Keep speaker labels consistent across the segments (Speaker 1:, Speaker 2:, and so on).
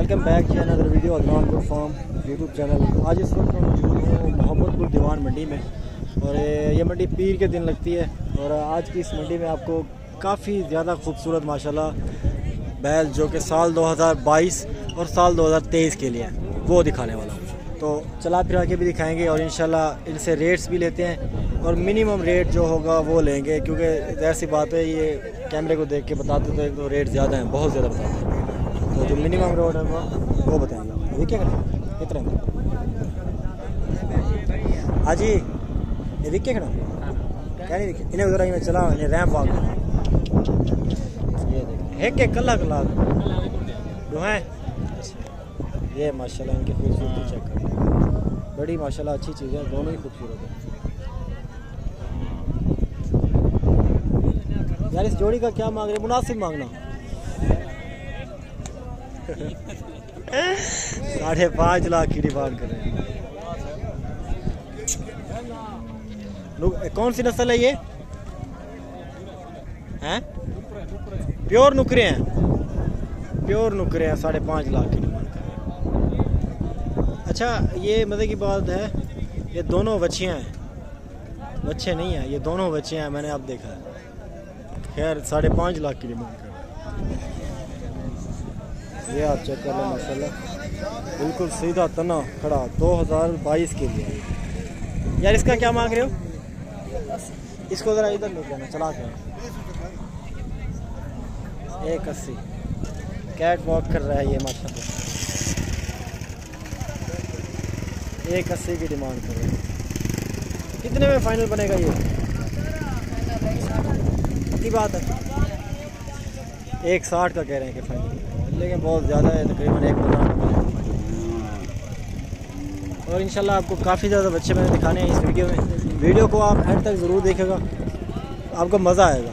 Speaker 1: Welcome back to another video Adnan good farm YouTube channel. आज इस वक्त मैं मौजूद हूँ मोहम्मदपुर दीवान मंडी में और ये मंडी पीर के दिन लगती है। और आज की इस मंडी में आपको काफ़ी ज़्यादा खूबसूरत माशाल्लाह बैल जो कि साल 2022 और साल 2023 के लिए हैं वो दिखाने वाला हूँ। तो चला फिर आके भी दिखाएंगे और इंशाल्लाह इनसे रेट्स भी लेते हैं और मिनिमम रेट जो होगा वो लेंगे, क्योंकि ऐसी बात है ये कैमरे को देख के बताते तो एक तो रेट ज़्यादा हैं, बहुत ज़्यादा बताते हैं। तो जो मिनिमम रोड है वो बताएंगे। ये क्या करें कितने में हाँ जी ये दिखे खड़ा क्या नहीं दिखे इन्हें उधर मैं चला इन्हें रैम्प वाक ये देखें एक एक कला कला जो है ये माशाल्लाह इनकी खूबसूरती चेक करें, बड़ी माशाल्लाह अच्छी चीज़ है, दोनों ही खूबसूरत है। यार इस जोड़ी का क्या मांग रहे, मुनासिब मांगना 5.5 लाख की डिमांड कर रहे हैं। कौन सी नस्ल है ये हैं? प्योर नुकरे हैं, प्योर नुकरे हैं, 5.5 लाख की डिमांड कर रहे हैं। अच्छा ये मज़े की बात है ये दोनों बच्चियां हैं, बच्चे नहीं हैं, ये दोनों बच्चे हैं, मैंने अब देखा है। खैर 5.5 लाख की डिमांड कर रहे हैं। ये आप चेक कर लें माशाल्लाह बिल्कुल सीधा तना खड़ा 2022 के लिए। यार इसका क्या मांग रहे हो? इसको ज़रा इधर ले जाना चला के 180 कैट वॉक कर रहा है ये माशाल्लाह, 180 की डिमांड कर रहे हैं। कितने में फाइनल बनेगा ये? की बात है 160 का कह रहे हैं कि फाइनल, लेकिन बहुत ज़्यादा है, तकरीबन 1.15 का। और इंशाल्लाह आपको काफ़ी ज़्यादा बच्चे मैंने दिखाने हैं इस वीडियो में। वीडियो को आप एंड तक ज़रूर देखेगा, आपको मज़ा आएगा।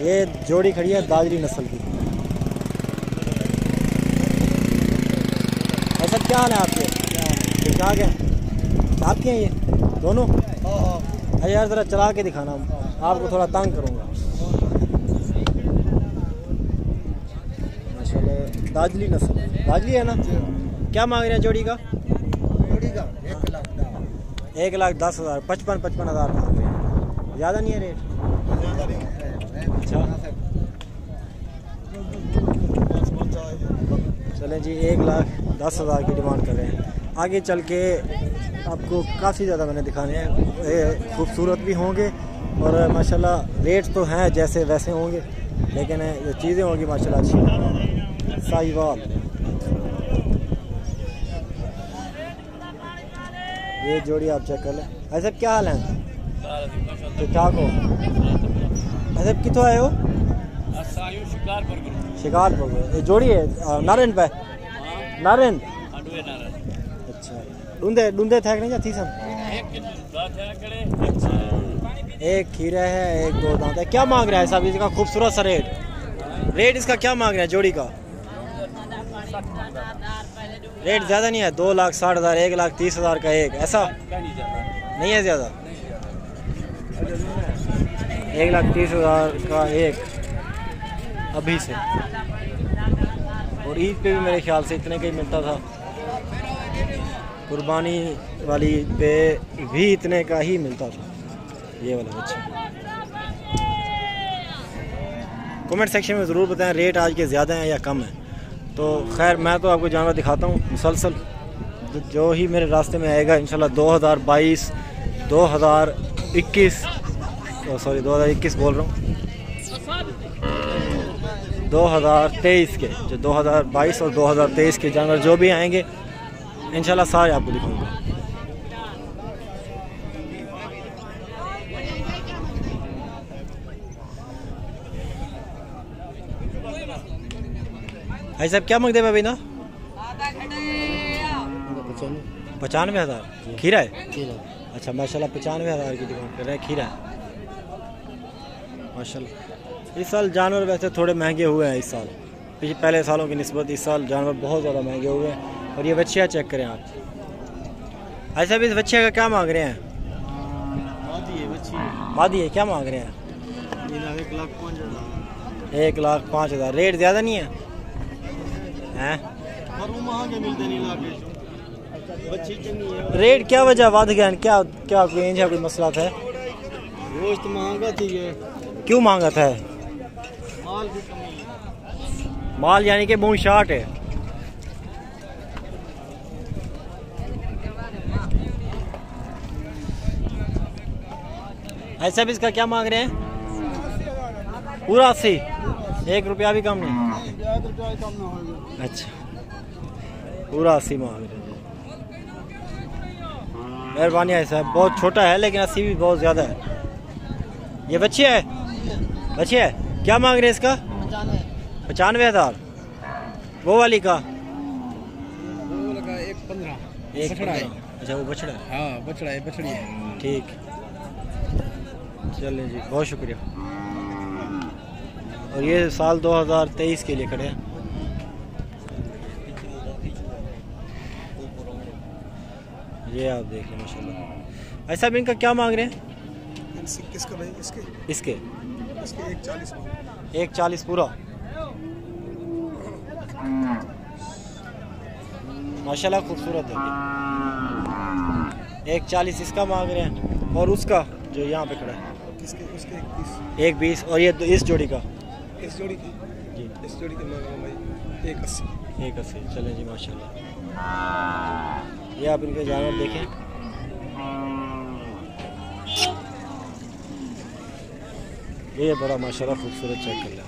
Speaker 1: ये जोड़ी खड़ी है दादरी नस्ल की। ऐसा क्या हाल है आपके? क्या क्या आपके हैं ये दोनों? अरे यार ज़रा चला के दिखाना, आपको थोड़ा तंग करूँगा। माशाल्लाह दाजली नस्ल, दाजली है ना? क्या मांग रहे हैं जोड़ी का? 1,10,000 55 हज़ार मांग रहे हैं, ज़्यादा नहीं है रेट? अच्छा चलें जी 1,10,000 की डिमांड कर रहे हैं। आगे चल के आपको काफ़ी ज़्यादा मैंने दिखाने हैं, खूबसूरत भी होंगे और माशाल्लाह रेट तो हैं जैसे वैसे होंगे, लेकिन ये चीज़ें होंगी माशाल्लाह अच्छी। साहिवाल ये जोड़ी आप चेक कर लें। ऐसा क्या हाल है? ठीक ठाक हो? ऐसे कितों आए हो? शिकारपुर। ये जोड़ी है नारायण पे? नारायण अच्छा डूंदे डूंदे थे नहीं जाती सन? अच्छा एक खीरा है, एक दो दांत है। क्या मांग रहा है साहब इसका? खूबसूरत सा रेट इसका क्या मांग रहे हैं जोड़ी का? रेट ज़्यादा नहीं है, 2,60,000 1,30,000 का एक, ऐसा नहीं है ज़्यादा? 1,30,000 का एक अभी से, और ईद पे भी मेरे ख्याल से इतने का ही मिलता था, कुर्बानी वाली पे भी इतने का ही मिलता था ये वाला बच्चा। कमेंट सेक्शन में ज़रूर बताएं रेट आज के ज़्यादा हैं या कम है। तो खैर मैं तो आपको जानवर दिखाता हूँ मुसलसल, जो ही मेरे रास्ते में आएगा इंशाल्लाह 2022 2021 सॉरी 2021 बोल रहा हूँ 2023 के, जो 2022 और 2023 के जानवर जो भी आएंगे इंशाल्लाह सारे आपको दिखाऊंगा। भाई साहब क्या मांगते हैं भाई ना? 95,000 खीरा है? अच्छा माशाल्लाह 95,000 की डिमांड कर रहे हैं, खीरा है माशाल्लाह। इस साल जानवर वैसे थोड़े महंगे हुए हैं, इस साल पहले सालों की निस्बत इस साल जानवर बहुत ज़्यादा महंगे हुए हैं। और ये बच्चियाँ चेक करें आप, भाई साहब इस बच्चे का क्या मांग रहे हैं? मादी है, क्या मांग रहे हैं? 1,05,000। रेट ज़्यादा नहीं है हैं? पर वो महंगे मिलते नहीं लाके बच्ची चंगी है। रेट क्या वजह वध गया, क्या क्या रेंज है, कोई मसला था? गोश्त महंगा थी ये। क्यों महंगा था? माल की कमी। माल यानी कि बहुत शार्ट है। ऐसा भी इसका क्या मांग रहे हैं? पूरा 80, 1 रुपया भी कम नहीं। अच्छा, पूरा 80 मांग रहे हैं। मेहरबानी है साहब, बहुत छोटा है लेकिन 80 भी बहुत ज़्यादा है। ये बच्ची है, बच्ची है, क्या मांग रहे हैं इसका? 95,000। वो वाली का?
Speaker 2: वो लगा 1.15।
Speaker 1: बछड़ा है। अच्छा, वो बछड़ा है।
Speaker 2: हाँ, बछड़ा है, बछड़ी है।
Speaker 1: ठीक, चलें जी, बहुत शुक्रिया। और ये साल 2023 के लिए खड़े हैं। ये आप देख लें माशाल्लाह। ऐसा भी इनका क्या मांग रहे हैं?
Speaker 2: किसका भाई?
Speaker 1: इसके
Speaker 2: 140।
Speaker 1: 140 पूरा। माशाल्लाह खूबसूरत है। 140 इसका मांग रहे हैं। और उसका जो यहाँ पे खड़ा है
Speaker 2: उसके
Speaker 1: 120। और ये इस जोड़ी का?
Speaker 2: इस जोड़ी की
Speaker 1: जी,
Speaker 2: इस जोड़ी की मांग भाई 180।
Speaker 1: 180। चलें जी माशाल्लाह। ये आप इनके जानवर देखें। ये बड़ा माशाल्लाह खूबसूरत, चेक कर लें।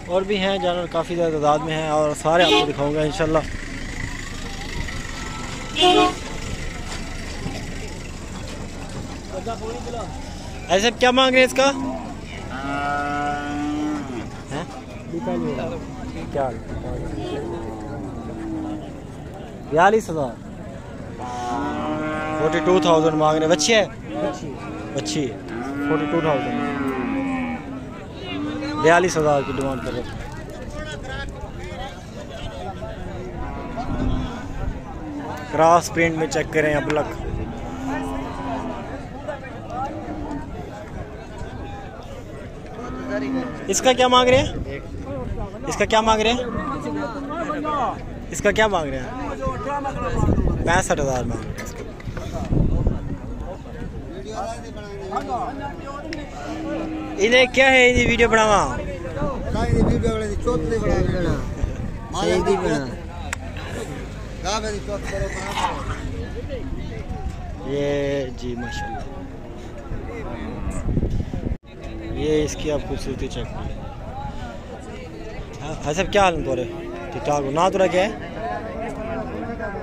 Speaker 1: और भी हैं जानवर, काफ़ी ज़्यादा तादाद में हैं और सारे आपको दिखाऊंगा इंशाल्लाह। ऐसे क्या मांग रहे हैं इसका? हैं? क्या 42,000। 42,000 मांग रहे हैं। बच्ची है? बच्ची 42,000। 42,000 की डिमांड कर रहे हैं। क्रॉस प्रिंट में चेक करें अब लक। इसका क्या मांग रहे हैं? इसका क्या मांग रहे हैं? इसका क्या मांग रहे हैं? 65,000 मांग रहे हैं इसके। इन्हें क्या है, इन्हें वीडियो बनावा? ये जी माशाल्लाह, ये इसकी आप खूबसूरती चेक करें। हाँ सब क्या हाल है तोरे? ठीक ठाक हो ना? तोरा क्या है,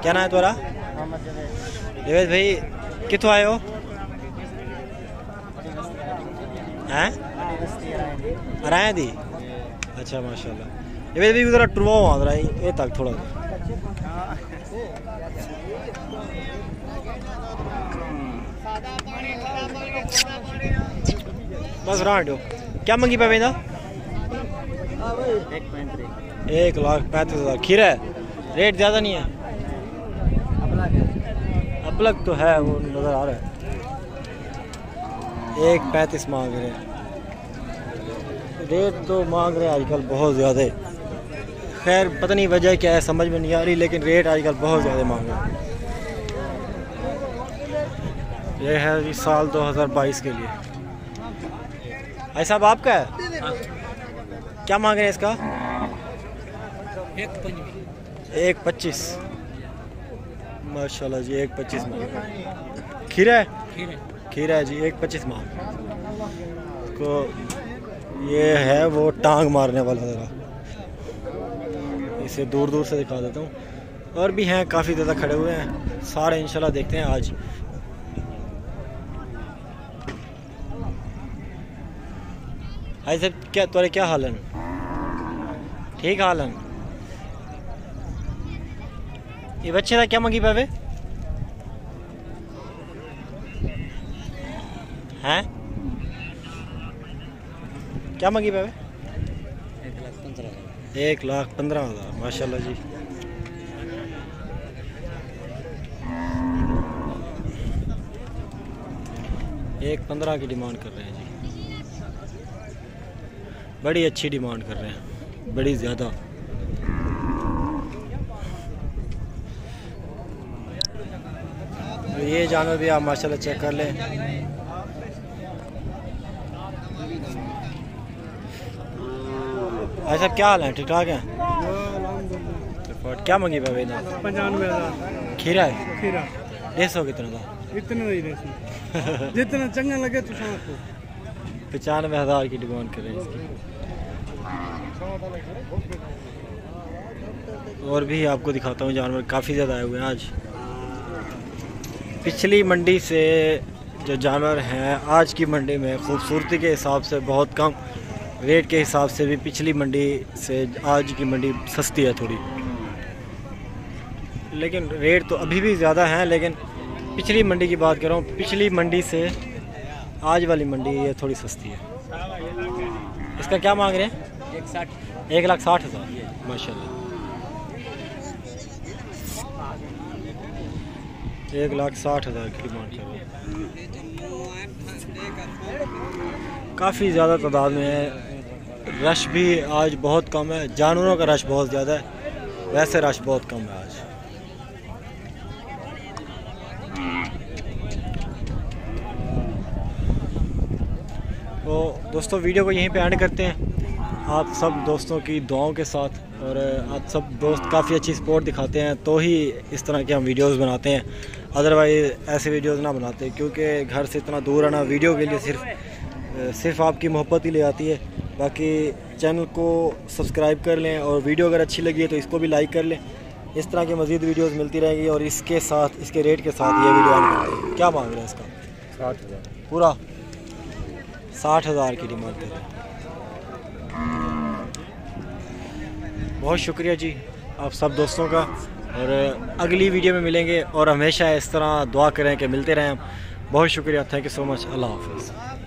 Speaker 1: क्या ना है तोरा? देवेश भाई कितों आए हो? हैं अराया दी? अच्छा माशाल्लाह। देवेश भाई उधर टुरवाओ वहाँ जरा ये तक थोड़ा बस रहा। क्या मंगी पे बेंदा? 1,35,000। खीरा है, रेट ज़्यादा नहीं है। अपलग तो है, वो नज़र आ रहा है। 1,35 मांग रहे हैं। रेट तो मांग रहे हैं आजकल बहुत ज़्यादा है। खैर पता नहीं वजह क्या है, समझ में नहीं आ रही, लेकिन रेट आजकल बहुत ज़्यादा मांग रहे हैं। यह है इस साल 2022 के लिए। ऐसा अब आपका है? क्या मांग रहे हैं इसका? 1,25 माशाल्लाह जी। 1,25 मांग रहे हैं। खीरा है? खीरा है जी। 1,25 मांग को। ये है वो टांग मारने वाला, ज़रा इसे दूर दूर से दिखा देता हूँ। और भी हैं काफ़ी ज़्यादा खड़े हुए हैं, सारे इंशाल्लाह देखते हैं आज। ऐसे क्या तोरे क्या हाल है? ठीक हाल है। ये बच्चे का क्या मंगी पावे हैं? क्या मंगी पावे? 1,15,000 माशाल्लाह जी। एक 15 की डिमांड कर रहे हैं जी। बड़ी अच्छी डिमांड कर रहे हैं, बड़ी ज़्यादा। तो ये जानवर भी आप माशाल्लाह चेक कर लें। अच्छा, क्या हाल है? ठीक ठाक है। क्या मंगी भाई ना?
Speaker 2: 95,000
Speaker 1: खीरा है।
Speaker 2: खीरा
Speaker 1: 150 कितना था?
Speaker 2: इतना ही रेसी जितना चंगा लगे तो
Speaker 1: 95,000 की डिमांड कर रहे हैं इसकी। और भी आपको दिखाता हूँ जानवर काफ़ी ज़्यादा आए हुए हैं आज। पिछली मंडी से जो जानवर हैं आज की मंडी में खूबसूरती के हिसाब से बहुत कम, रेट के हिसाब से भी पिछली मंडी से आज की मंडी सस्ती है थोड़ी, लेकिन रेट तो अभी भी ज़्यादा हैं। लेकिन पिछली मंडी की बात कर रहा हूँ, पिछली मंडी से आज वाली मंडी ये थोड़ी सस्ती है। इसका क्या मांग रहे हैं? 1,60,000 माशाल्लाह। 1,60,000 की डिमांड कर रहे हैं। काफ़ी ज़्यादा तादाद में है। रश भी आज बहुत कम है, जानवरों का रश बहुत ज़्यादा है, वैसे रश बहुत कम है आज। तो दोस्तों वीडियो को यहीं पे एंड करते हैं, आप सब दोस्तों की दुआओं के साथ। और आप सब दोस्त काफ़ी अच्छी सपोर्ट दिखाते हैं तो ही इस तरह के हम वीडियोस बनाते हैं, अदरवाइज़ ऐसे वीडियोस ना बनाते, क्योंकि घर से इतना दूर आना वीडियो के लिए सिर्फ आपकी मोहब्बत ही ले आती है। बाकी चैनल को सब्सक्राइब कर लें और वीडियो अगर अच्छी लगी है तो इसको भी लाइक कर लें। इस तरह की मज़ीद वीडियोस मिलती रहेंगी। और इसके साथ, इसके रेट के साथ ये वीडियो आने करते हैं। क्या मांग रहे हैं इसका?
Speaker 2: 60,000
Speaker 1: पूरा 60,000 की डिमांड कर रहे हैं। बहुत शुक्रिया जी आप सब दोस्तों का, और अगली वीडियो में मिलेंगे। और हमेशा इस तरह दुआ करें कि मिलते रहें हम। बहुत शुक्रिया, थैंक यू सो मच। अल्लाह हाफ़िज़।